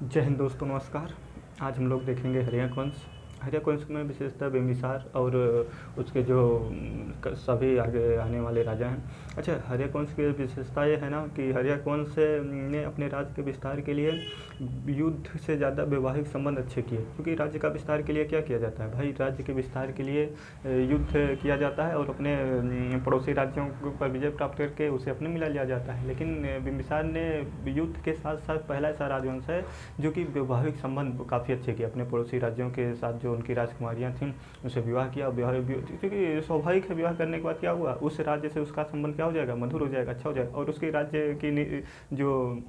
जय हिंद दोस्तों, नमस्कार। आज हम लोग देखेंगे हरिवंश। हरिवंश में विशेषतः बिंबिसार और उसके जो सभी आगे आने वाले राजा हैं। अच्छा, हरिवंश की विशेषता ये है ना कि हरिवंश ने अपने राज्य के विस्तार के लिए युद्ध से ज़्यादा वैवाहिक संबंध अच्छे किए। क्योंकि राज्य का विस्तार के लिए क्या किया जाता है भाई, राज्य के विस्तार के लिए युद्ध किया जाता है और अपने पड़ोसी राज्यों पर विजय प्राप्त करके उसे अपने मिला लिया जाता है। लेकिन बिंबिसार ने युद्ध के साथ साथ पहला ऐसा राजवंश है जो कि वैवाहिक संबंध काफ़ी अच्छे किए। अपने पड़ोसी राज्यों के साथ जो उनकी राजकुमारियाँ थीं उनसे विवाह किया। क्योंकि स्वाभाविक है, विवाह करने के बाद क्या हुआ, उस राज्य से उसका संबंध क्या हो जाएगा, मधुर हो जाएगा, अच्छा हो जाएगा। और उसके राज्य की जो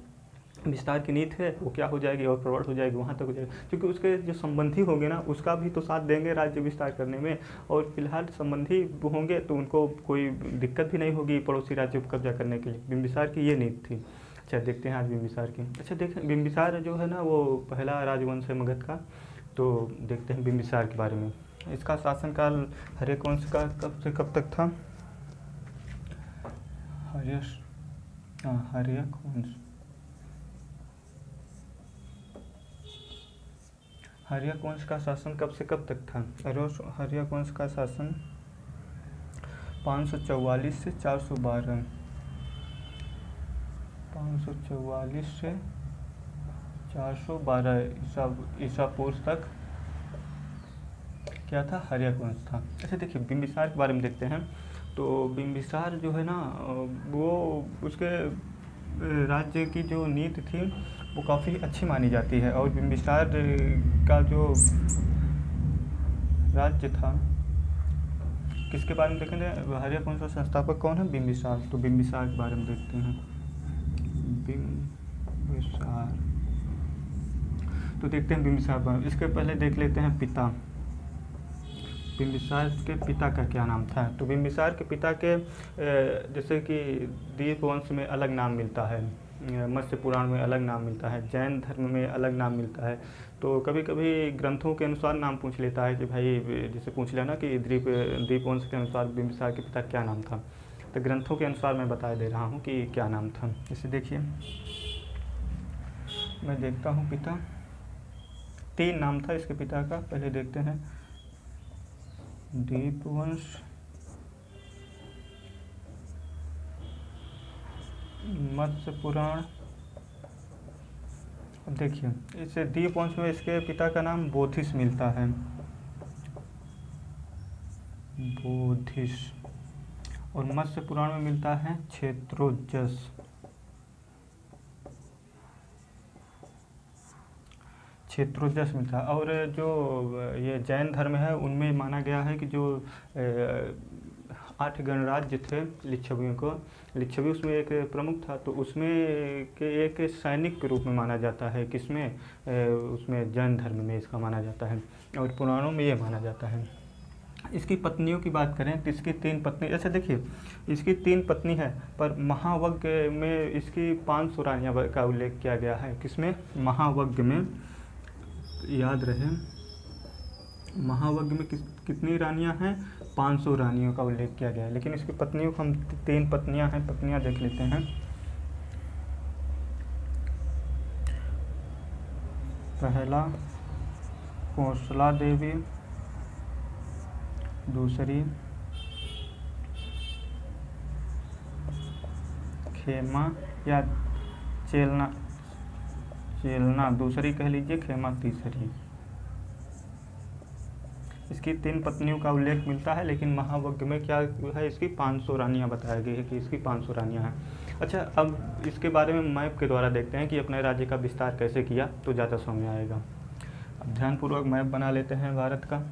विस्तार की नीति है वो क्या हो जाएगी और प्रबल हो जाएगी, वहाँ तक हो जाएगी। क्योंकि उसके जो संबंधी होंगे ना, उसका भी तो साथ देंगे राज्य विस्तार करने में। और फिलहाल संबंधी होंगे तो उनको कोई दिक्कत भी नहीं होगी पड़ोसी राज्यों पर कब्जा करने के लिए। बिंबिसार की ये नीति थी। अच्छा, देखते हैं आज बिंबिसार की। अच्छा देखें, बिंबिसार जो है ना वो पहला राजवंश है मगध का। तो देखते हैं बिंबिसार के बारे में। इसका शासनकाल हर्यवंश का कब से कब तक था। हर्यवंश हर्यवंश का शासन कब से कब तक था। हर्यवंश का शासन 544 से 412, 544 से 412 ईसा पूर्व तक क्या था, हर्यवंश था। अच्छा देखिए, बिंबिसार के बारे में देखते हैं। तो बिंबिसार जो है ना वो उसके राज्य की जो नीति थी वो काफ़ी अच्छी मानी जाती है। और बिंबिसार का जो राज्य था, किसके बारे में देखेंगे, हर्यवंश का संस्थापक कौन है, बिंबिसार। तो बिंबिसार के बारे में देखते हैं। बिंबिसार, तो देखते हैं बिंबिसार बारे में। इसके पहले देख लेते हैं पिता। बिंबिसार के पिता का क्या नाम था। तो बिंबिसार के पिता के जैसे कि दीपवंश में अलग नाम मिलता है, मत्स्य पुराण में अलग नाम मिलता है, जैन धर्म में अलग नाम मिलता है। तो कभी कभी ग्रंथों के अनुसार नाम पूछ लेता है कि भाई, जैसे पूछ लेना कि दीपवंश के अनुसार बिंबिसार के पिता क्या नाम था। तो ग्रंथों के अनुसार मैं बता दे रहा हूँ कि क्या नाम था। इसे देखिए, मैं देखता हूँ पिता, 3 नाम था इसके पिता का। पहले देखते हैं दीपवंश, मत्स्य पुराण। अब देखिए, इस दीपवंश में इसके पिता का नाम बोधिस मिलता है, बोधिस। और मत्स्य पुराण में मिलता है क्षेत्रोजस, क्षेत्रोजस मिलता है। और जो ये जैन धर्म है उनमें माना गया है कि जो 8 गणराज्य थे लिच्छवियों को, लिच्छवी उसमें एक प्रमुख था। तो उसमें के एक सैनिक के रूप में माना जाता है। किसमें, उसमें जैन धर्म में इसका माना जाता है और पुराणों में ये माना जाता है। इसकी पत्नियों की बात करें तो इसकी 3 पत्नी। अच्छा देखिए, इसकी 3 पत्नी है, पर महावज्ञ में इसकी 500 रानियाँ का उल्लेख किया गया है। किसमें, महावज्ञ में, याद रहे, महावज्ञ में कितनी रानियां हैं, 500 रानियों का उल्लेख किया गया है। लेकिन इसकी पत्नियों को हम 3 पत्नियां हैं, पत्नियां देख लेते हैं। पहला कौशला देवी, दूसरी खेमा या चेलना दूसरी कह लीजिए, खेमा तीसरी। इसकी 3 पत्नियों का उल्लेख मिलता है, लेकिन महावज्ञ में क्या है, इसकी 500 रानियाँ बताया गई है कि इसकी 500 रानियाँ हैं। अच्छा, अब इसके बारे में मैप के द्वारा देखते हैं कि अपने राज्य का विस्तार कैसे किया, तो ज़्यादा समझ में आएगा। अब ध्यानपूर्वक मैप बना लेते हैं भारत का।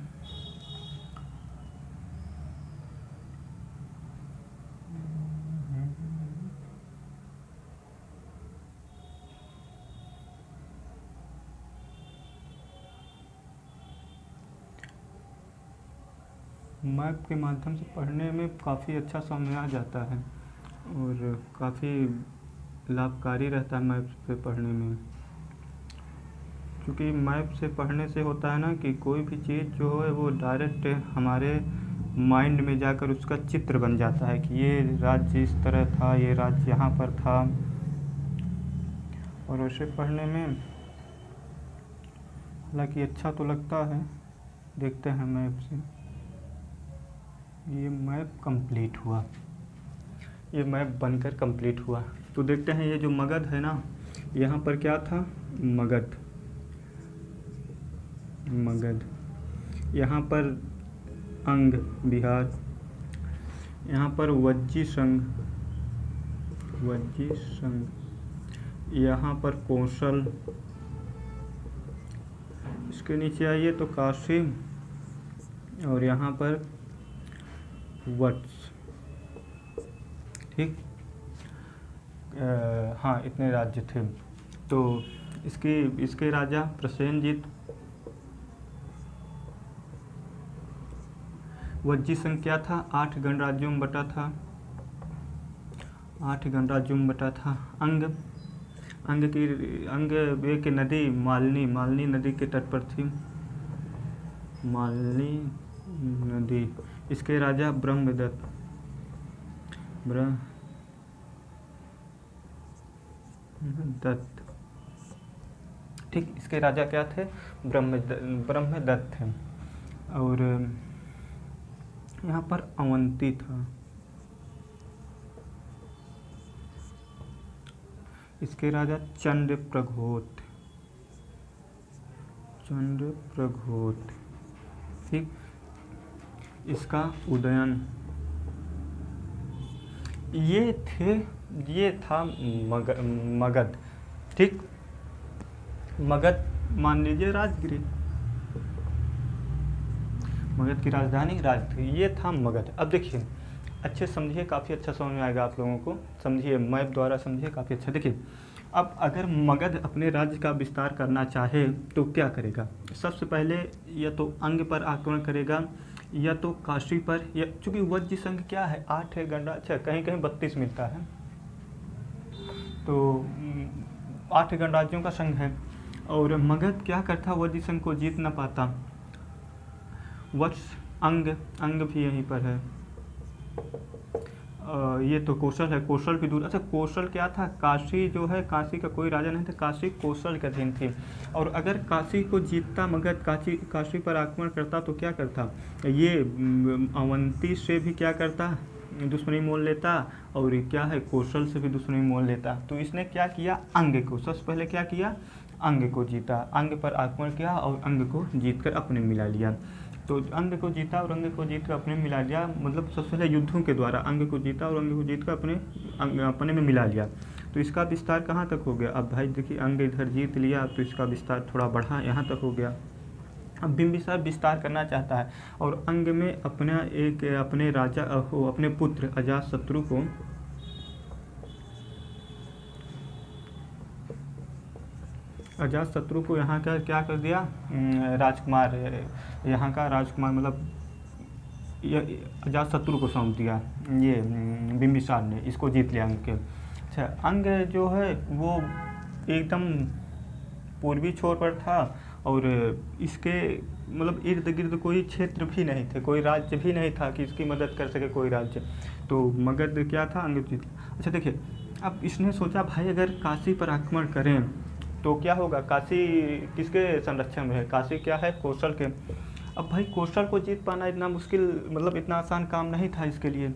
मैप के माध्यम से पढ़ने में काफ़ी अच्छा समझ में आ जाता है और काफ़ी लाभकारी रहता है मैप से पढ़ने में। क्योंकि मैप से पढ़ने से होता है ना कि कोई भी चीज़ जो है वो डायरेक्ट हमारे माइंड में जाकर उसका चित्र बन जाता है कि ये राज्य इस तरह था, ये राज्य यहाँ पर था। और उसे पढ़ने में हालांकि अच्छा तो लगता है। देखते हैं मैप से। ये मैप कंप्लीट हुआ, ये मैप बनकर कंप्लीट हुआ। तो देखते हैं ये जो मगध है ना, यहाँ पर क्या था, मगध, मगध। यहाँ पर अंग बिहार, यहाँ पर वज्जी संघ, वज्जी संघ, यहाँ पर कौशल, इसके नीचे आइए तो काशी, और यहाँ पर वत्स। ठीक, हाँ इतने राज्य थे। तो इसके राजा प्रसेनजीत, वज्जी संघ क्या था, 8 गणराज्यों में बटा था, 8 गणराज्यों में बटा था। अंग, अंग एक नदी मालनी, मालनी नदी के तट पर थी, मालनी नदी। इसके राजा ब्रह्मदत्त, ब्रह्मदत्त। ठीक, इसके राजा क्या थे, ब्रह्मदत्त थे। और यहाँ पर अवंती था, इसके राजा चंद्रप्रघोत, चंद्रप्रघोत। ठीक, इसका उदयन। ये था मगध। ठीक, मगध मान लीजिए राजगिरी, मगध की राजधानी राजगिरी, ये था मगध। अब देखिए अच्छे समझिए, काफ़ी अच्छा समझ में आएगा आप लोगों को, समझिए मैप द्वारा समझिए, काफ़ी अच्छा। देखिए अब अगर मगध अपने राज्य का विस्तार करना चाहे तो क्या करेगा, सबसे पहले या तो अंग पर आक्रमण करेगा, या तो काशी पर, या चूँकि वज्जी संघ क्या है, 8 है गणराज्य, अच्छा कहीं कहीं 32 मिलता है, तो 8 गणराज्यों का संघ है। और मगध क्या करता, वज्जी संघ को जीत ना पाता। वत्स, अंग, अंग भी यहीं पर है। ये तो कौशल है, कौशल भी दूर। अच्छा कौशल क्या था, काशी जो है, काशी का कोई राजा नहीं था, काशी कौशल के अधीन थी। और अगर काशी को जीतता मगध, काशी पर आक्रमण करता तो क्या करता, ये अवंती से भी क्या करता, दुश्मनी मोल लेता, और क्या है कौशल से भी दुश्मनी मोल लेता। तो इसने क्या किया, अंग को सबसे पहले क्या किया, अंग को जीता, अंग पर आक्रमण किया और अंग को जीतकर अपने मिला लिया। तो अंग को जीता और अंग को जीत कर अपने मिला लिया, मतलब सबसे पहले युद्धों के द्वारा अंग को जीता और अंग को जीत कर अपने में मिला लिया। तो इसका विस्तार कहाँ तक हो गया, अब भाई देखिए अंग इधर जीत लिया तो इसका विस्तार थोड़ा बढ़ा, यहाँ तक हो गया। अब बिंबिसार विस्तार करना चाहता है और अंग में अपने राजा अपने पुत्र अजातशत्रु को यहाँ का क्या कर दिया, राजकुमार, यहाँ का राजकुमार मतलब अजातशत्रु को सौंप दिया, ये बिंबिसार ने, इसको जीत लिया अंग के। अच्छा अंग जो है वो एकदम पूर्वी छोर पर था और इसके मतलब इर्द गिर्द कोई क्षेत्र भी नहीं थे, कोई राज्य भी नहीं था कि इसकी मदद कर सके कोई राज्य। तो मगध क्या था, अंग जीत। अच्छा देखिए अब इसने सोचा भाई अगर काशी पर आक्रमण करें तो क्या होगा, काशी किसके संरक्षण में है, काशी क्या है, कौशल के। अब भाई कौशल को जीत पाना इतना मुश्किल, मतलब इतना आसान काम नहीं था इसके लिए।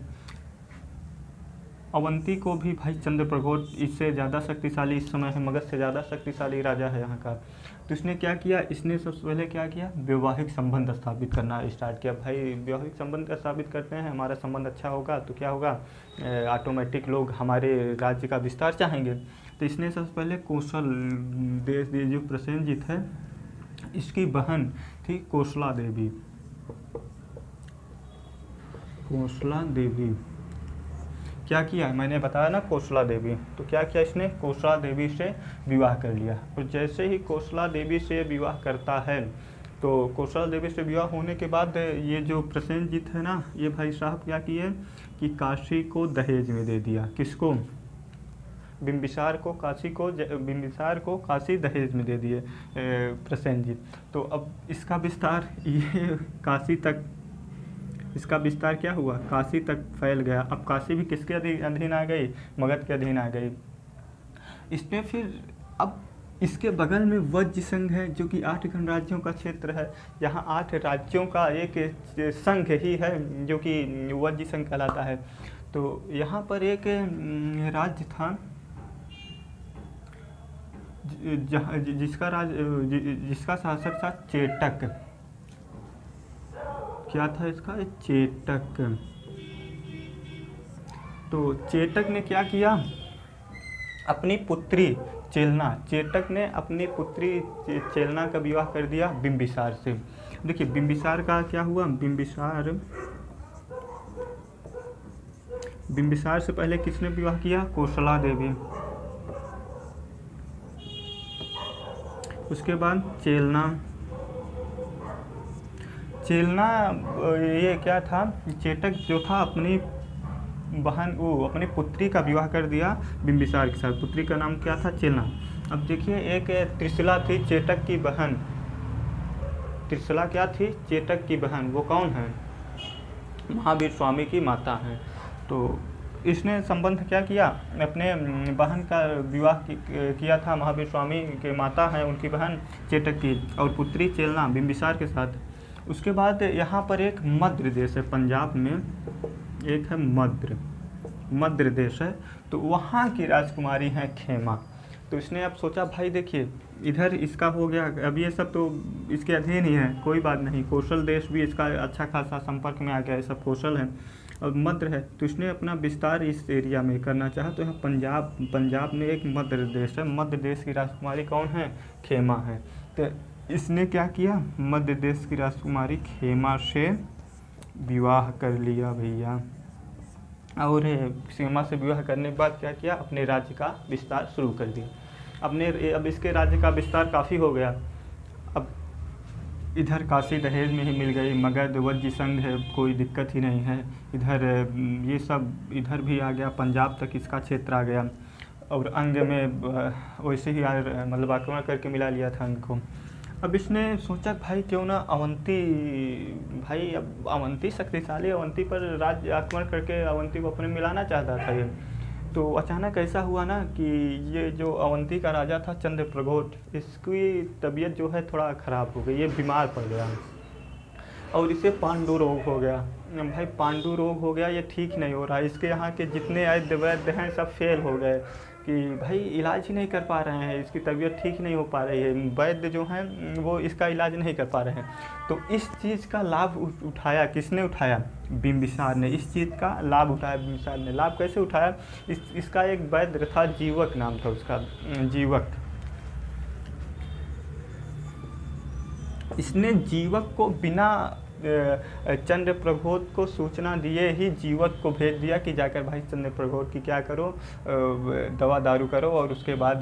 अवंती को भी भाई चंद्रप्रघोत इससे ज़्यादा शक्तिशाली इस समय है, मगध से ज़्यादा शक्तिशाली राजा है यहाँ का। तो इसने क्या किया, इसने सबसे पहले क्या किया, वैवाहिक संबंध स्थापित करना स्टार्ट किया। भाई वैवाहिक संबंध स्थापित करते हैं, हमारा संबंध अच्छा होगा तो क्या होगा, ऑटोमेटिक लोग हमारे राज्य का विस्तार चाहेंगे। तो इसने सबसे पहले कौशल देश जो प्रसेनजीत है इसकी बहन थी कौशला देवी, कौशला देवी क्या किया, मैंने बताया ना कौशला देवी, तो क्या किया इसने, कौशला देवी से विवाह कर लिया। और जैसे ही कौशला देवी से विवाह करता है तो कौशला देवी से विवाह होने के बाद ये जो प्रसेनजीत है ना, ये भाई साहब क्या किए कि काशी को दहेज में दे दिया, किसको, बिंबिसार को काशी दहेज में दे दिए प्रसेनजीत। तो अब इसका विस्तार ये काशी तक, इसका विस्तार क्या हुआ, काशी तक फैल गया। अब काशी भी किसके अधीन आ गई, मगध के अधीन आ गई। इसमें फिर अब इसके बगल में वज्र संघ है जो कि 8 गणराज्यों का क्षेत्र है। यहाँ 8 राज्यों का एक संघ ही है जो कि वज्र संघ कहलाता है। तो यहाँ पर एक राज्य था जिसका शासक था चेटक। क्या था इसका? चेटक। तो चेटक ने क्या किया? अपनी पुत्री चेटक ने अपनी पुत्री चेलना का विवाह कर दिया बिंबिसार से। देखिए बिंबिसार का क्या हुआ? बिंबिसार से पहले किसने विवाह किया? कौशला देवी। उसके बाद चेलना। ये क्या था? चेटक जो था अपनी अपनी पुत्री का विवाह कर दिया बिंबिसार के साथ। पुत्री का नाम क्या था? चेलना। अब देखिए एक त्रिशला थी चेटक की बहन। त्रिशला क्या थी? चेटक की बहन। वो कौन है? महावीर स्वामी की माता है। तो इसने संबंध क्या किया? अपने बहन का विवाह किया था महावीर स्वामी के माता है उनकी बहन चेटक की, और पुत्री चेलना बिंबिसार के साथ। उसके बाद यहाँ पर एक मद्र देश है, पंजाब में एक है मद्र देश है। तो वहाँ की राजकुमारी है खेमा। तो इसने अब सोचा भाई देखिए इधर इसका हो गया, अब ये सब तो इसके अधीन ही है, कोई बात नहीं। कौशल देश भी इसका अच्छा खासा संपर्क में आ गया, ये सब कौशल है और मद्र है। तो इसने अपना विस्तार इस एरिया में करना चाहा। तो यहाँ पंजाब में एक मद्र देश है। मध्य देश की राजकुमारी कौन है? खेमा है। तो इसने क्या किया? मध्य देश की राजकुमारी खेमा से विवाह कर लिया भैया। और खेमा से विवाह करने के बाद क्या किया? अपने राज्य का विस्तार शुरू कर दिया। अब इसके राज्य का विस्तार काफ़ी हो गया। अब इधर काशी दहेज में ही मिल गई, मगध वज्र संघ है, कोई दिक्कत ही नहीं है। इधर ये सब इधर भी आ गया, पंजाब तक इसका क्षेत्र आ गया। और अंग में वैसे ही मतलब आक्रमण करके मिला लिया था अंग को। अब इसने सोचा भाई क्यों ना अवंती, भाई अब अवंती शक्तिशाली, अवंती पर राज्य आक्रमण करके अवंती को अपने मिलाना चाहता था ये। तो अचानक ऐसा हुआ ना कि ये जो अवंती का राजा था चंद्रप्रघोट, इसकी तबीयत जो है थोड़ा ख़राब हो गई, ये बीमार पड़ गया और इसे पांडु रोग हो गया। भाई पांडु रोग हो गया, ये ठीक नहीं हो रहा। इसके यहाँ के जितने वैद्य हैं सब फेल हो गए कि भाई इलाज ही नहीं कर पा रहे हैं, इसकी तबीयत ठीक नहीं हो पा रही है, वैद्य जो हैं वो इसका इलाज नहीं कर पा रहे हैं। तो इस चीज़ का लाभ उठाया किसने? उठाया बिंबिसार ने। इस चीज़ का लाभ उठाया बिंबिसार ने। लाभ कैसे उठाया? इसका एक वैद्य था, जीवक नाम था उसका, जीवक। इसने जीवक को बिना चंद्रप्रघोट को सूचना दिए ही जीवक को भेज दिया कि जाकर भाई चंद्रप्रघोट की क्या करो, दवा दारू करो। और उसके बाद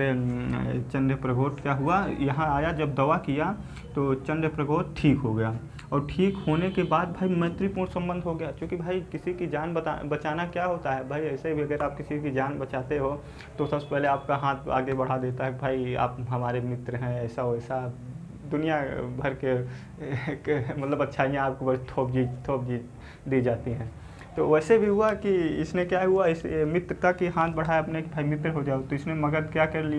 चंद्रप्रघोट क्या हुआ? यहाँ आया, जब दवा किया तो चंद्रप्रघोट ठीक हो गया। और ठीक होने के बाद भाई मैत्रीपूर्ण संबंध हो गया। क्योंकि भाई किसी की जान बचाना क्या होता है भाई, ऐसे भी अगर आप किसी की जान बचाते हो तो सबसे पहले आपका हाथ आगे बढ़ा देता है, भाई आप हमारे मित्र हैं, ऐसा वैसा दुनिया भर के मतलब अच्छाइयाँ आपको बस थोप जी दी जाती हैं। तो वैसे भी हुआ कि इसने क्या हुआ, इस मित्रता की हाथ बढ़ाया अपने कि भाई मित्र हो जाओ। तो इसने मगध क्या कर ली,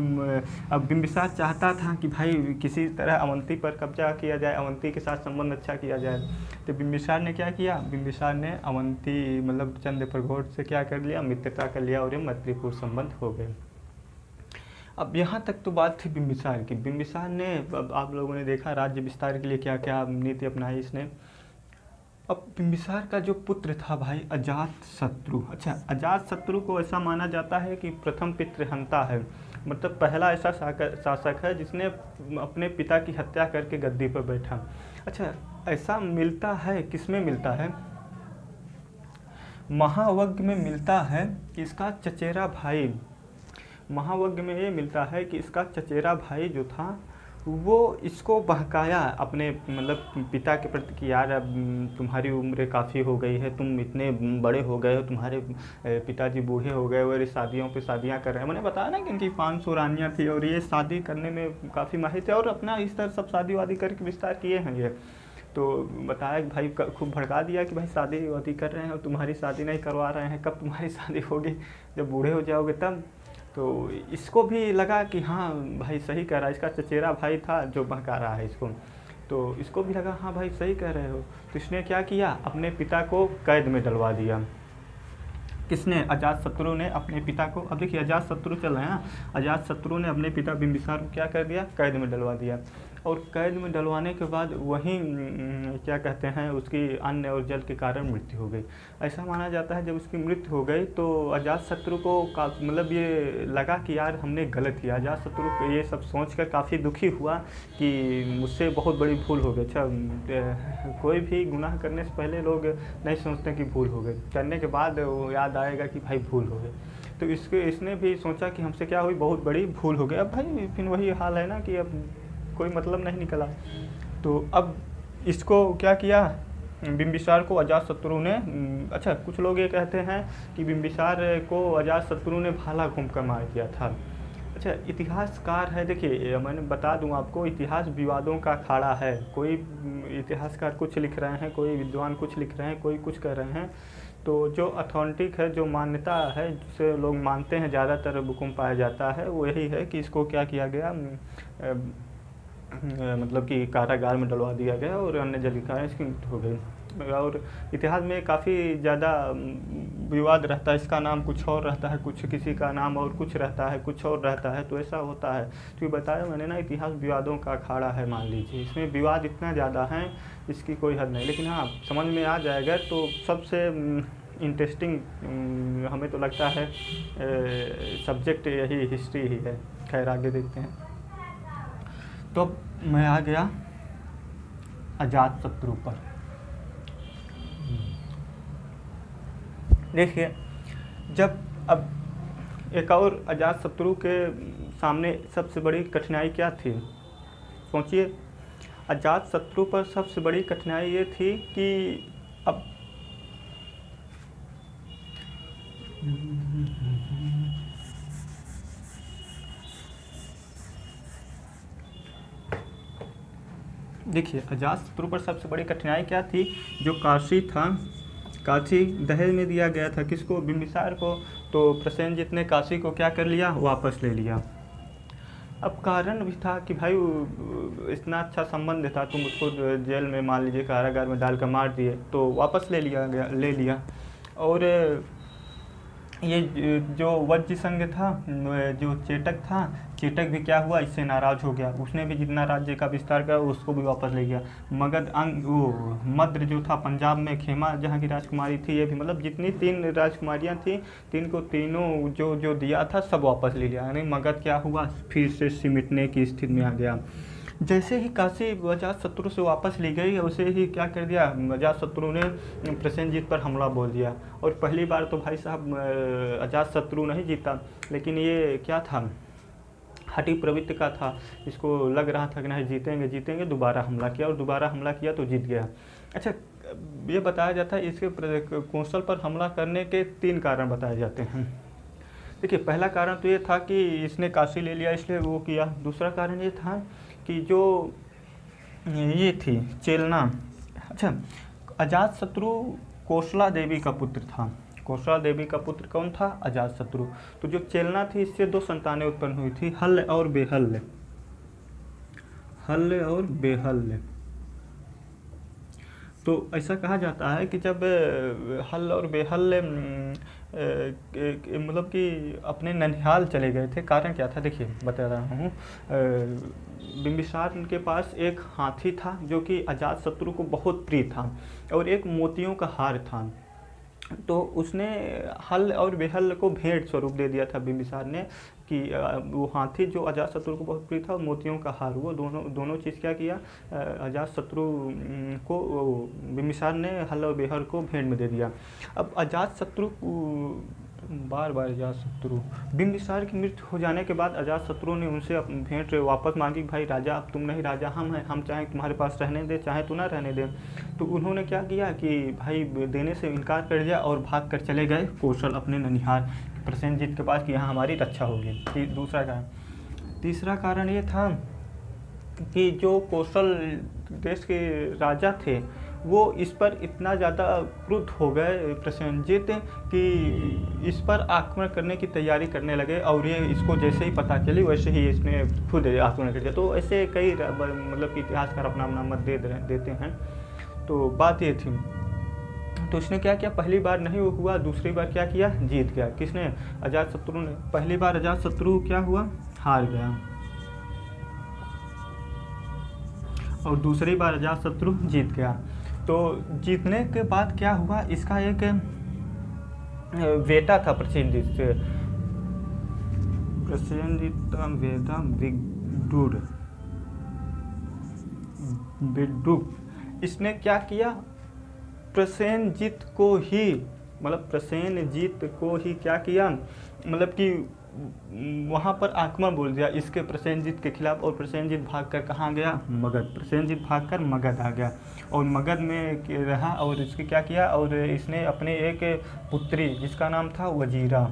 अब बिंबिसार चाहता था कि भाई किसी तरह अवंती पर कब्जा किया जाए, अवंती के साथ संबंध अच्छा किया जाए। तो बिंबिसार ने क्या किया? बिंबिसार ने अवंती मतलब चंद्रप्रघोट से क्या कर लिया? मित्रता कर लिया और ये मैत्रीपूर्ण संबंध हो गए। अब यहाँ तक तो बात थी बिंबिसार की। बिंबिसार ने, अब आप लोगों ने देखा राज्य विस्तार के लिए क्या क्या नीति अपनाई इसने। अब बिंबिसार का जो पुत्र था भाई अजातशत्रु। अच्छा, अजातशत्रु को ऐसा माना जाता है कि प्रथम पितृहंता है, मतलब पहला ऐसा शासक है जिसने अपने पिता की हत्या करके गद्दी पर बैठा। अच्छा, ऐसा मिलता है, किसमें मिलता है? महावज्ञ में मिलता है कि इसका चचेरा भाई, महावज्ञ में ये मिलता है कि इसका चचेरा भाई जो था वो इसको बहकाया अपने मतलब पिता के प्रति कि यार अब तुम्हारी उम्र काफ़ी हो गई है, तुम इतने बड़े हो गए हो, तुम्हारे पिताजी बूढ़े हो गए और ये शादियों पे शादियां कर रहे हैं। मैंने बताया ना कि इनकी 500 रानियाँ थी और ये शादी करने में काफ़ी माहिर थे और अपना इस तरह सब शादी वादी करके विस्तार किए हैं ये। तो बताया कि भाई खूब भड़का दिया कि भाई शादी वादी कर रहे हैं और तुम्हारी शादी नहीं करवा रहे हैं, कब तुम्हारी शादी होगी? जब बूढ़े हो जाओगे तब। तो इसको भी लगा कि हाँ भाई सही कह रहा है, इसका चचेरा भाई था जो बहका रहा है इसको, तो इसको भी लगा हाँ भाई सही कह रहे हो। तो इसने क्या किया, अपने पिता को कैद में डलवा दिया। किसने, अजातशत्रु ने अपने पिता को, अब देखिए अजातशत्रु चल रहे हैं, अजातशत्रु ने अपने पिता बिंबिसार को क्या कर दिया, कैद में डलवा दिया। और कैद में डलवाने के बाद वहीं क्या कहते हैं, उसकी अन्न और जल के कारण मृत्यु हो गई। ऐसा माना जाता है जब उसकी मृत्यु हो गई तो अजातशत्रु को मतलब ये लगा कि यार हमने गलत किया। अजातशत्रु को ये सब सोचकर काफ़ी दुखी हुआ कि मुझसे बहुत बड़ी भूल हो गई। अच्छा, कोई भी गुनाह करने से पहले लोग नहीं सोचते कि भूल हो गई, करने के बाद वो याद आएगा कि भाई भूल हो गई। तो इसने भी सोचा कि हमसे क्या हुई, बहुत बड़ी भूल हो गई। अब भाई फिर वही हाल है ना कि अब कोई मतलब नहीं निकला। तो अब इसको क्या किया, बिंबिसार को अजातशत्रु ने, अच्छा कुछ लोग ये कहते हैं कि बिंबिसार को अजातशत्रु ने भाला घूम कर मार दिया था। अच्छा, इतिहासकार है, देखिए मैंने बता दूं आपको, इतिहास विवादों का अखाड़ा है। कोई इतिहासकार कुछ लिख रहे हैं, कोई विद्वान कुछ लिख रहे हैं, कोई कुछ कर रहे हैं। तो जो अथेंटिक है, जो मान्यता है, जिसे लोग मानते हैं, ज़्यादातर बुकों में पाया जाता है, वो यही है कि इसको क्या किया गया, मतलब कि कारागार में डलवा दिया गया और अन्य जल के कारण इसकी मृत्यु हो गई। और इतिहास में काफ़ी ज़्यादा विवाद रहता है, इसका नाम कुछ और रहता है, कुछ किसी का नाम और कुछ रहता है, कुछ और रहता है, तो ऐसा होता है। तो ये बताया मैंने ना, इतिहास विवादों का अखाड़ा है मान लीजिए, इसमें विवाद इतना ज़्यादा है इसकी कोई हद नहीं। लेकिन हाँ, समझ में आ जाएगा। तो सबसे इंटरेस्टिंग हमें तो लगता है सब्जेक्ट यही हिस्ट्री ही है। खैर आगे देखते हैं। तो मैं आ गया अजातशत्रु पर। देखिए, जब अब एक और अजातशत्रु के सामने सबसे बड़ी कठिनाई क्या थी, सोचिए। अजातशत्रु पर सबसे बड़ी कठिनाई ये थी कि अब देखिए, अजातशत्रु पर सबसे बड़ी कठिनाई क्या थी, जो काशी था, काशी दहेज में दिया गया था किसको, बिंबिसार को। तो प्रसेनजीत ने काशी को क्या कर लिया, वापस ले लिया। अब कारण भी था कि भाई इतना अच्छा संबंध था, तुम उसको जेल में मान लीजिए कारागार में डाल कर मार दिए, तो वापस ले लिया। और ये जो वज्र संघ था, जो चेटक था, चेटक भी क्या हुआ, इससे नाराज़ हो गया। उसने भी जितना राज्य का विस्तार किया उसको भी वापस ले गया। मगध वो मद्र जो था पंजाब में, खेमा जहाँ की राजकुमारी थी, ये भी, मतलब जितनी 3 राजकुमारियाँ थी, 3 को तीनों जो दिया था सब वापस ले लिया। यानी मगध क्या हुआ, फिर से सिमटने की स्थिति में आ गया। जैसे ही काशी अजातशत्रु से वापस ली गई, उसे ही क्या कर दिया, अजातशत्रु ने प्रसेनजीत पर हमला बोल दिया। और पहली बार तो भाई साहब अजातशत्रु नहीं जीता, लेकिन ये क्या था, हठी प्रवृत्ति का था। इसको लग रहा था कि नहीं जीतेंगे, दोबारा हमला किया, और दोबारा हमला किया तो जीत गया। अच्छा, ये बताया जाता है इसके कौशल पर हमला करने के 3 कारण बताए जाते हैं। देखिए, पहला कारण तो ये था कि इसने काशी ले लिया इसलिए वो किया। दूसरा कारण ये था कि जो ये थी चेलना, अच्छा अजातशत्रु कौशला देवी का पुत्र था। कौशला देवी का पुत्र कौन था, अजातशत्रु। तो जो चेलना थी, इससे 2 संतानें उत्पन्न हुई थी, हल्ल और बेहल्ल। हल्ल और बेहल्ल। तो ऐसा कहा जाता है कि जब हल्ल और बेहल्ल मतलब कि अपने ननिहाल चले गए थे, कारण क्या था, देखिए बता रहा हूँ। बिंबिसार के पास एक हाथी था जो कि अजातशत्रु को बहुत प्रिय था, और एक मोतियों का हार था। तो उसने हल्ल और बेहल्ल को भेंट स्वरूप दे दिया था बिंबिसार ने, कि वो हाथी जो अजातशत्रु को बहुत प्रिय था, मोतियों का हार, वो दोनों चीज़ क्या किया, अजातशत्रु को बिंबिसार ने हल्ल और बेहल्ल को भेंट में दे दिया। अब अजातशत्रु बार अजातशत्रु बिंबिसार की मृत्यु हो जाने के बाद अजातशत्रु ने उनसे भेंट वापस मांगी, भाई राजा अब तुम नहीं, राजा हम हैं, हम चाहे तुम्हारे पास रहने दे, चाहे तो ना रहने दे। तो उन्होंने क्या किया कि भाई देने से इनकार कर दिया और भाग कर चले गए कौशल अपने ननिहाल प्रसेनजीत के पास कि यहाँ हमारी रक्षा होगी। दूसरा कारण। तीसरा कारण ये था कि जो कौशल देश के राजा थे वो इस पर इतना ज़्यादा क्रुद्ध हो गए प्रसेनजीत कि इस पर आक्रमण करने की तैयारी करने लगे, और ये इसको जैसे ही पता चली वैसे ही इसने खुद आक्रमण कर दिया। तो ऐसे कई मतलब कि इतिहासकार अपना अपना मत देते हैं। तो बात ये थी, तो इसने क्या किया, पहली बार नहीं हुआ, दूसरी बार क्या किया, जीत गया। किसने, अजातशत्रु ने। पहली बार अजातशत्रु क्या हुआ, हार गया, और दूसरी बार अजातशत्रु जीत गया। तो जीतने के बाद क्या हुआ, इसका एक बेटा था प्रसेनजीत से, प्रसेनजित वेदा विदुर। इसने क्या किया, प्रसेनजीत को ही, मतलब प्रसेनजीत को ही क्या किया, मतलब कि वहाँ पर आक्रमण बोल दिया इसके प्रसेनजीत के खिलाफ, और प्रसेनजीत भागकर कहाँ गया, मगध। प्रसेनजीत भागकर मगध आ गया और मगध में रहा, और इसके क्या किया, और इसने अपने एक पुत्री जिसका नाम था वजीरा,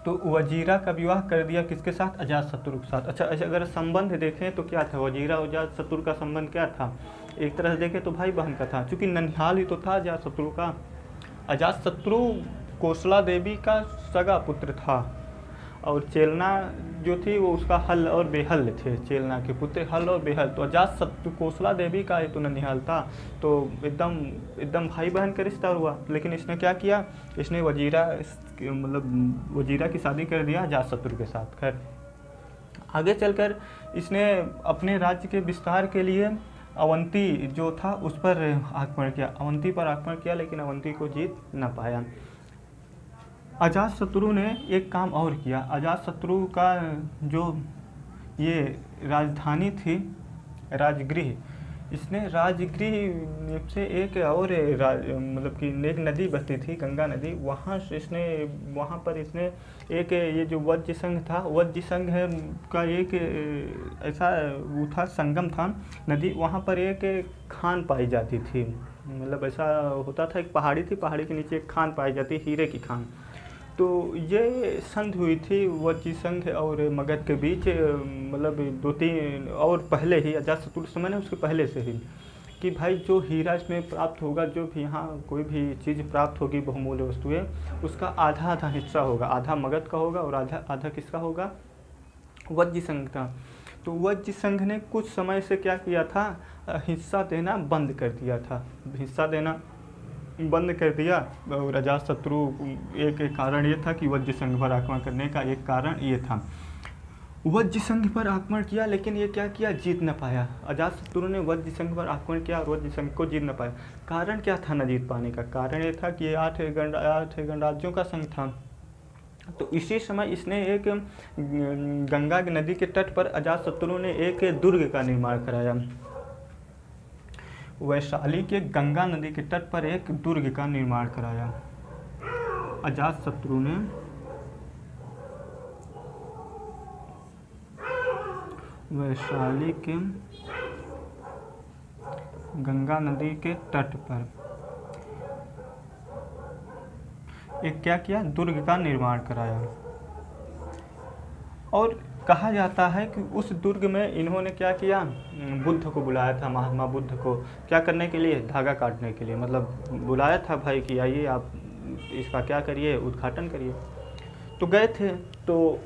तो वजीरा का विवाह कर दिया किसके साथ, अजातशत्रु के साथ। अच्छा, अगर संबंध देखें तो क्या था, वजीरा और अजातशत्रु का संबंध क्या था, एक तरह से देखें तो भाई बहन का था, क्योंकि ननिहाल ही तो था अजातशत्रु का। अजातशत्रु कौशला देवी का सगा पुत्र था, और चेलना जो थी वो उसका हल और बेहल थे, चेलना के पुत्र हल और बेहल। तो अजातशत्रु कौशला देवी का ही तो ननिहाल था, तो एकदम भाई बहन का रिश्ता हुआ। लेकिन इसने क्या किया, इसने वजीरा, मतलब वजीरा की शादी कर दिया अजातशत्रु के साथ। खैर आगे चलकर इसने अपने राज्य के विस्तार के लिए अवंती जो था उस पर आक्रमण किया, अवंती पर आक्रमण किया, लेकिन अवंती को जीत न पाया। अजातशत्रु ने एक काम और किया, अजातशत्रु का जो ये राजधानी थी राजगृह, इसने राजगृह से एक और मतलब कि एक नदी बहती थी, गंगा नदी, वहाँ पर इसने एक ये जो वज्र संघ था, वज्र संघ का एक ऐसा वो था, संगम था नदी, वहाँ पर एक खान पाई जाती थी, मतलब ऐसा होता था, एक पहाड़ी थी, पहाड़ी के नीचे एक खान पाई जाती, हीरे की खान। तो ये संधि हुई थी वज्र संघ और मगध के बीच, मतलब 2-3 और पहले ही, अजातशत्रु समय ने उसके पहले से ही, कि भाई जो हीरा इसमें प्राप्त होगा, जो भी यहाँ कोई भी चीज़ प्राप्त होगी बहुमूल्य वस्तुएं, उसका आधा आधा हिस्सा होगा, आधा मगध का होगा और आधा आधा किसका होगा, वज्र संघ का। तो वज्र संघ ने कुछ समय से क्या किया था, हिस्सा देना बंद कर दिया था, हिस्सा देना बंद कर दिया। और अजातशत्रु, एक कारण ये था कि वज्र संघ पर आक्रमण करने का एक कारण ये था, वज्र संघ पर आक्रमण किया, लेकिन ये क्या किया, जीत न पाया। अजातशत्रु ने वज्र संघ पर आक्रमण किया और वज्र संघ को जीत न पाया। कारण क्या था न जीत पाने का, कारण ये था कि ये 8 गणराज्यों का संघ था। तो इसी समय इसने एक गंगा नदी के तट पर अजातशत्रु ने एक दुर्ग का निर्माण कराया, वैशाली के गंगा नदी के तट पर एक दुर्ग का निर्माण कराया अजातशत्रु ने। वैशाली के गंगा नदी के तट पर एक क्या किया, दुर्ग का निर्माण कराया। और कहा जाता है कि उस दुर्ग में इन्होंने क्या किया, बुद्ध को बुलाया था, महात्मा बुद्ध को, क्या करने के लिए, धागा काटने के लिए, मतलब बुलाया था भाई कि आइए आप इसका क्या करिए, उद्घाटन करिए। तो गए थे, तो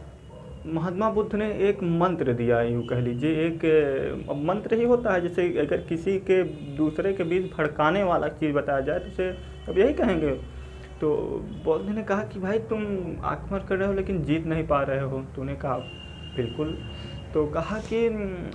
महात्मा बुद्ध ने एक मंत्र दिया, यूँ कह लीजिए, एक मंत्र ही होता है, जैसे अगर किसी के दूसरे के बीच भड़काने वाला चीज़ बताया जाए तो उसे अब यही कहेंगे। तो बुद्ध ने कहा कि भाई तुम आक्रमण कर रहे हो लेकिन जीत नहीं पा रहे हो। तो उन्हें कहा बिल्कुल। तो कहा कि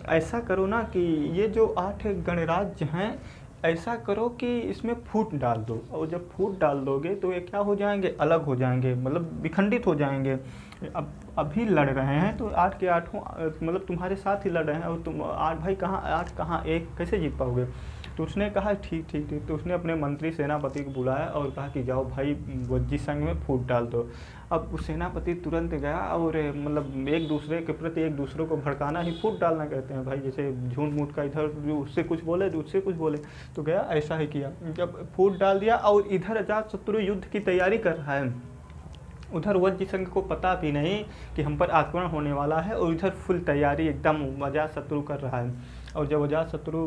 ऐसा करो ना कि ये जो 8 गणराज्य हैं, ऐसा करो कि इसमें फूट डाल दो, और जब फूट डाल दोगे तो ये क्या हो जाएंगे, अलग हो जाएंगे, मतलब विखंडित हो जाएंगे। अब अभी लड़ रहे हैं तो 8 के 8 मतलब तुम्हारे साथ ही लड़ रहे हैं, और तुम 8 भाई कहाँ 8 कहाँ 1, कैसे जीत पाओगे। तो उसने कहा ठीक ठीक ठीक। तो उसने अपने मंत्री सेनापति को बुलाया और कहा कि जाओ भाई वज्र संघ में फूट डाल दो। अब वो सेनापति तुरंत गया और मतलब एक दूसरे के प्रति एक दूसरे को भड़काना ही फूट डालना कहते हैं भाई, जैसे झूठ मूठ का, इधर उससे कुछ बोले तो उससे कुछ बोले, तो गया ऐसा ही किया। जब फूट डाल दिया और इधर अजातशत्रु युद्ध की तैयारी कर रहा है, उधर वज्र संघ को पता भी नहीं कि हम पर आक्रमण होने वाला है, और इधर फुल तैयारी एकदम अजातशत्रु कर रहा है। और जब अजातशत्रु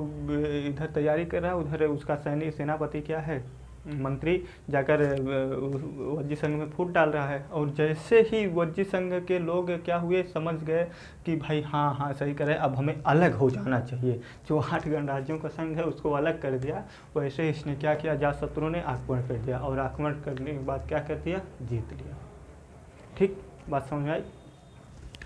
इधर तैयारी कर रहा है, उधर उसका सेनापति क्या है, मंत्री, जाकर वज्र संघ में फूट डाल रहा है। और जैसे ही वज्र संघ के लोग क्या हुए, समझ गए कि भाई हाँ हाँ सही करे, अब हमें अलग हो जाना चाहिए, जो 8 गणराज्यों का संघ है उसको अलग कर दिया। वैसे इसने क्या किया, अजातशत्रु ने आक्रमण कर दिया, और आक्रमण करने के बाद क्या कर दिया, जीत लिया। ठीक, बात समझ आई।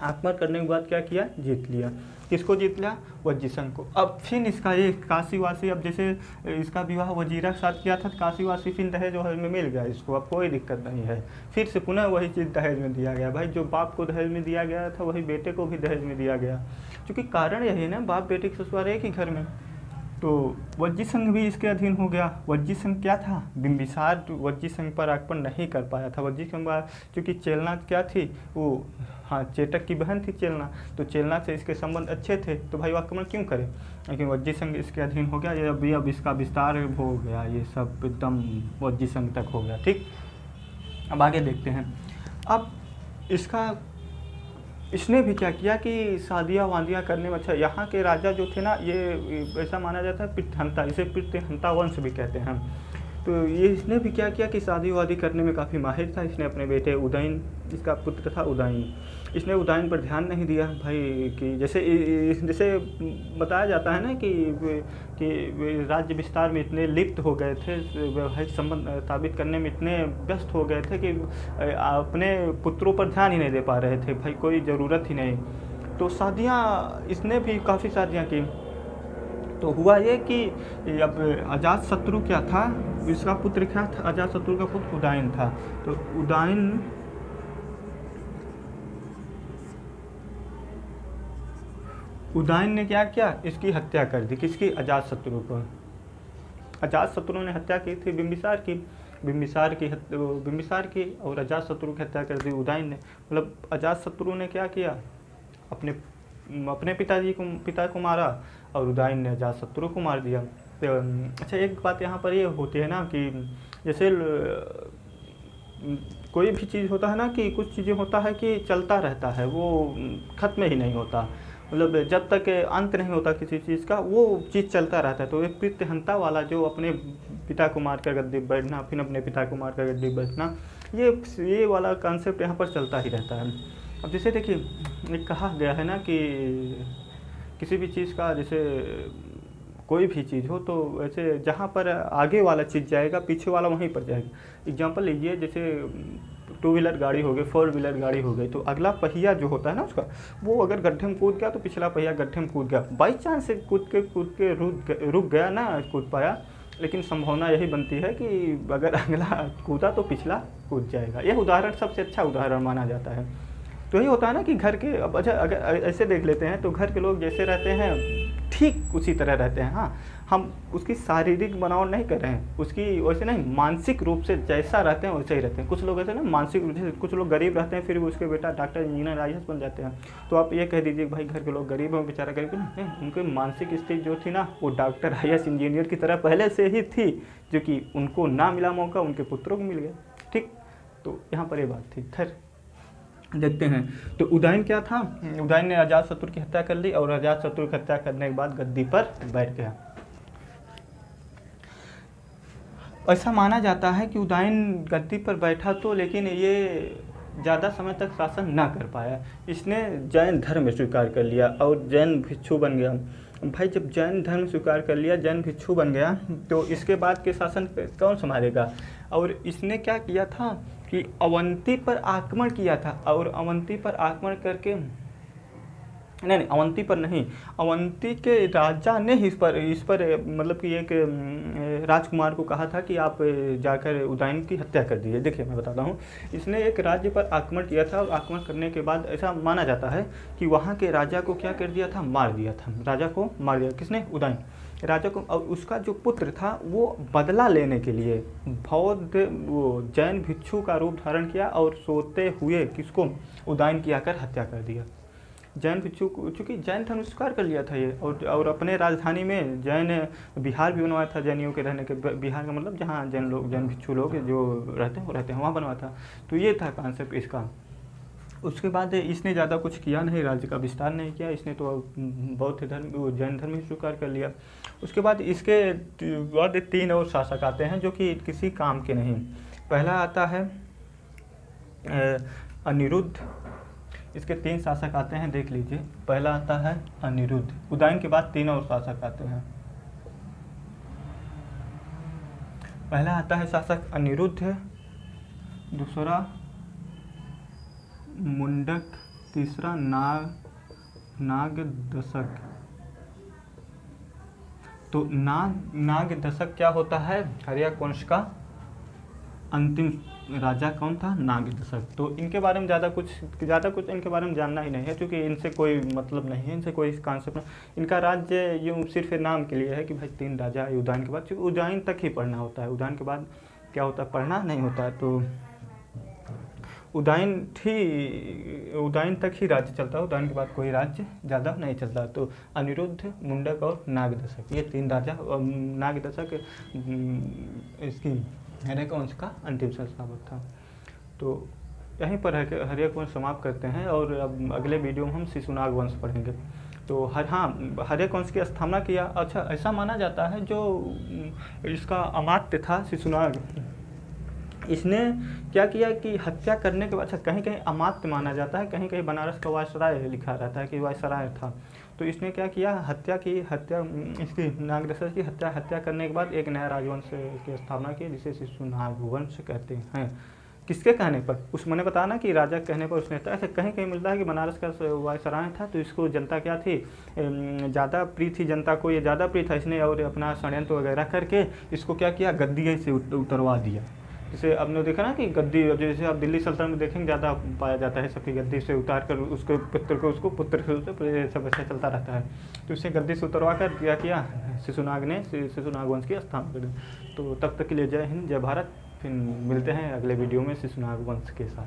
आक्रमण करने के बाद क्या किया, जीत लिया। किसको जीत लिया, वज्र संघ को। अब फिर इसका ये काशीवासी, अब जैसे इसका विवाह वजीरा के साथ किया था, काशीवासी फिर दहेज में मिल गया इसको, अब कोई दिक्कत नहीं है। फिर से पुनः वही चीज़ दहेज में दिया गया। भाई जो बाप को दहेज में दिया गया था, वही बेटे को भी दहेज में दिया गया, क्योंकि कारण यही है ना, बाप बेटे के ससुराल एक ही घर में। तो वज्र संघ भी इसके अधीन हो गया। वज्र संघ क्या था, बिंबिसार वज्र संघ पर आक्रमण नहीं कर पाया था। वज्र संघ क्योंकि चेलना क्या थी, वो हाँ चेटक की बहन थी चेलना, तो चेलना से इसके संबंध अच्छे थे, तो भाई आक्रमण क्यों करे, लेकिन वज्र संघ इसके अधीन हो गया। ये अब इसका विस्तार हो गया, ये सब एकदम वज्र संघ तक हो गया। ठीक, अब आगे देखते हैं। अब इसने भी क्या किया कि शादियाँ वादियाँ करने में, अच्छा यहाँ के राजा जो थे ना, ये ऐसा माना जाता है पितृहंता, इसे पितृहंता वंश भी कहते हैं। तो ये इसने भी क्या किया कि शादी वादी करने में काफ़ी माहिर था। इसने अपने बेटे उदयन, इसका पुत्र था उदयन, इसने उदयन पर ध्यान नहीं दिया भाई, कि जैसे बताया जाता है ना कि राज्य विस्तार में इतने लिप्त हो गए थे, वैवाहिक संबंध स्थापित करने में इतने व्यस्त हो गए थे कि अपने पुत्रों पर ध्यान ही नहीं दे पा रहे थे, भाई कोई ज़रूरत ही नहीं। तो शादियाँ इसने भी काफ़ी शादियाँ की। तो हुआ ये कि अब अजातशत्रु क्या था, इसका पुत्र क्या था, अजातशत्रु का पुत्र उदयन था। तो उदयन ने क्या किया, इसकी हत्या कर दी। किसकी, अजातशत्रु को। अजातशत्रु ने हत्या की थी बिंबिसार की, और अजातशत्रु की हत्या कर दी उदयन ने। मतलब अजातशत्रु ने क्या किया, अपने पिता को मारा, और उदयन ने अजातशत्रु को मार दिया। तो अच्छा, एक बात यहाँ पर ये होती है ना कि जैसे कोई भी चीज़ होता है ना, कि कुछ चीज़ें होता है कि चलता रहता है, वो ख़त्म ही नहीं होता, मतलब जब तक अंत नहीं होता किसी चीज़ का, वो चीज़ चलता रहता है। तो एक पितृहंता वाला, जो अपने पिता को मार कर गद्दी बैठना, फिर अपने पिता को मार कर गद्दी बैठना, ये वाला कॉन्सेप्ट यहाँ पर चलता ही रहता है। अब जैसे देखिए, एक कहा गया है ना कि किसी भी चीज़ का, जैसे कोई भी चीज़ हो, तो वैसे जहाँ पर आगे वाला चीज़ जाएगा, पीछे वाला वहीं पर जाएगा। एग्जांपल लीजिए, जैसे 2 व्हीलर गाड़ी हो गई, 4 व्हीलर गाड़ी हो गई, तो अगला पहिया जो होता है ना उसका, वो अगर गड्ढे में कूद गया तो पिछला पहिया गड्ढे में कूद गया। बाई चांस से कूद के रुक गया ना, कूद पाया, लेकिन संभावना यही बनती है कि अगर अगला कूदा तो पिछला कूद जाएगा। यह उदाहरण सबसे अच्छा उदाहरण माना जाता है। तो यही होता है ना कि घर के, अब अच्छा अगर ऐसे देख लेते हैं, तो घर के लोग जैसे रहते हैं ठीक उसी तरह रहते हैं। हाँ, हम उसकी शारीरिक बनावट नहीं कर रहे हैं, उसकी वैसे नहीं, मानसिक रूप से जैसा रहते हैं वैसे ही रहते हैं। कुछ लोग ऐसे ना मानसिक रूप से, कुछ लोग गरीब रहते हैं, फिर भी उसके बेटा डॉक्टर इंजीनियर IAS बन जाते हैं। तो आप ये कह दीजिए भाई घर के लोग गरीब हैं, बेचारा गरीब नहीं, उनकी मानसिक स्थिति जो थी ना, वो डॉक्टर IAS इंजीनियर की तरह पहले से ही थी, जो कि उनको ना मिला मौका, उनके पुत्रों को मिल गया। ठीक, तो यहाँ पर ये बात थी। खैर देखते हैं। तो उदयन क्या था, उदयन ने अजातशत्रु की हत्या कर ली, और अजातशत्रु की हत्या करने के बाद गद्दी पर बैठ गया। ऐसा माना जाता है कि उदयन गद्दी पर बैठा तो, लेकिन ये ज़्यादा समय तक शासन ना कर पाया। इसने जैन धर्म स्वीकार कर लिया और जैन भिक्षु बन गया। भाई जब जैन धर्म स्वीकार कर लिया, जैन भिक्षु बन गया, तो इसके बाद के शासन कौन संभालेगा। और इसने क्या किया था कि अवंती पर आक्रमण किया था, और अवंती पर आक्रमण करके, नहीं अवंती पर नहीं, अवंती के राजा ने इस पर मतलब कि एक राजकुमार को कहा था कि आप जाकर उदयन की हत्या कर दीजिए। देखिए मैं बताता हूँ, इसने एक राज्य पर आक्रमण किया था, और आक्रमण करने के बाद ऐसा माना जाता है कि वहाँ के राजा को क्या कर दिया था, मार दिया था। राजा को मार दिया, किसने, उदयन राजा को। और उसका जो पुत्र था वो बदला लेने के लिए वो जैन भिक्षु का रूप धारण किया, और सोते हुए किसको, उदयन की आकर हत्या कर दिया। जैन भिक्षु चूँकि जैन धर्म स्वीकार कर लिया था ये, और अपने राजधानी में जैन विहार भी बनवाया था जैनियों के रहने के। बिहार का मतलब जहाँ जैन भिक्षु लोग जो रहते हैं वहाँ बनवाया था। तो ये था कॉन्सेप्ट इसका। उसके बाद इसने ज़्यादा कुछ किया नहीं, राज्य का विस्तार नहीं किया इसने, तो बौद्ध धर्म जैन धर्म ही स्वीकार कर लिया। उसके बाद इसके बाद 3 और शासक आते हैं जो कि किसी काम के नहीं। पहला आता है अनिरुद्ध। इसके 3 शासक आते हैं, देख लीजिए। पहला आता है अनिरुद्ध। उदयन के बाद 3 और शासक आते हैं। पहला आता है शासक अनिरुद्ध, दूसरा मुंडक, तीसरा नागदशक। तो नागदशक क्या होता है? हर्यक वंश का अंतिम राजा कौन था? नागदशक। तो इनके बारे में ज़्यादा कुछ इनके बारे में जानना ही नहीं है, क्योंकि इनसे कोई मतलब नहीं है, इनसे कोई कॉन्सेप्ट नहीं। इनका राज्य यूँ सिर्फ नाम के लिए है कि भाई 3 राजा उदयन के बाद, क्योंकि उदयन तक ही पढ़ना होता है। उदयन के बाद क्या होता है? पढ़ना नहीं होता है। तो उदयन तक ही राज्य चलता है, उदयन के बाद कोई राज्य ज़्यादा नहीं चलता। तो अनिरुद्ध, मुंडक और नागदशक, ये 3 राजा। नागदशक इसकी हर्यक वंश का अंतिम संस्थापक था। तो यहीं पर हर्यक वंश समाप्त करते हैं, और अब अगले वीडियो में हम शिशुनाग वंश पढ़ेंगे। तो हर्यक वंश की स्थापना किया। अच्छा, ऐसा माना जाता है जो इसका अमात्य था शिशुनाग, इसने क्या किया कि हत्या करने के बाद, अच्छा कहीं कहीं अमात्य माना जाता है, कहीं कहीं बनारस का वायसराय लिखा रहता है कि वायसराय था। तो इसने क्या किया? हत्या इसकी नागदशक की हत्या करने के बाद एक नया राजवंश की स्थापना की, जिसे शिशुनाग वंश कहते हैं। किसके कहने पर? मैंने बताया ना कि राजा के कहने पर उसने। ऐसे कहीं कहीं मिलता है कि बनारस का वायसराय था, तो इसको जनता क्या थी, ज़्यादा प्रिय थी जनता को, ये ज़्यादा प्रिय था इसने, और अपना षड्यंत्र वगैरह करके इसको क्या किया? गद्दी से उतरवा दिया। जैसे आपने देखा ना कि गद्दी, जैसे आप दिल्ली सल्तनत में देखेंगे ज़्यादा पाया जाता है, सबकी गद्दी से उतार कर उसको पुत्र से सब ऐसा चलता रहता है। तो उसे गद्दी से उतरवा कर क्या किया? शिशुनाग वंश की स्थापना कर दी। तो तब तक के लिए जय हिंद, जय भारत। फिर मिलते हैं अगले वीडियो में शिशुनाग वंश के साथ।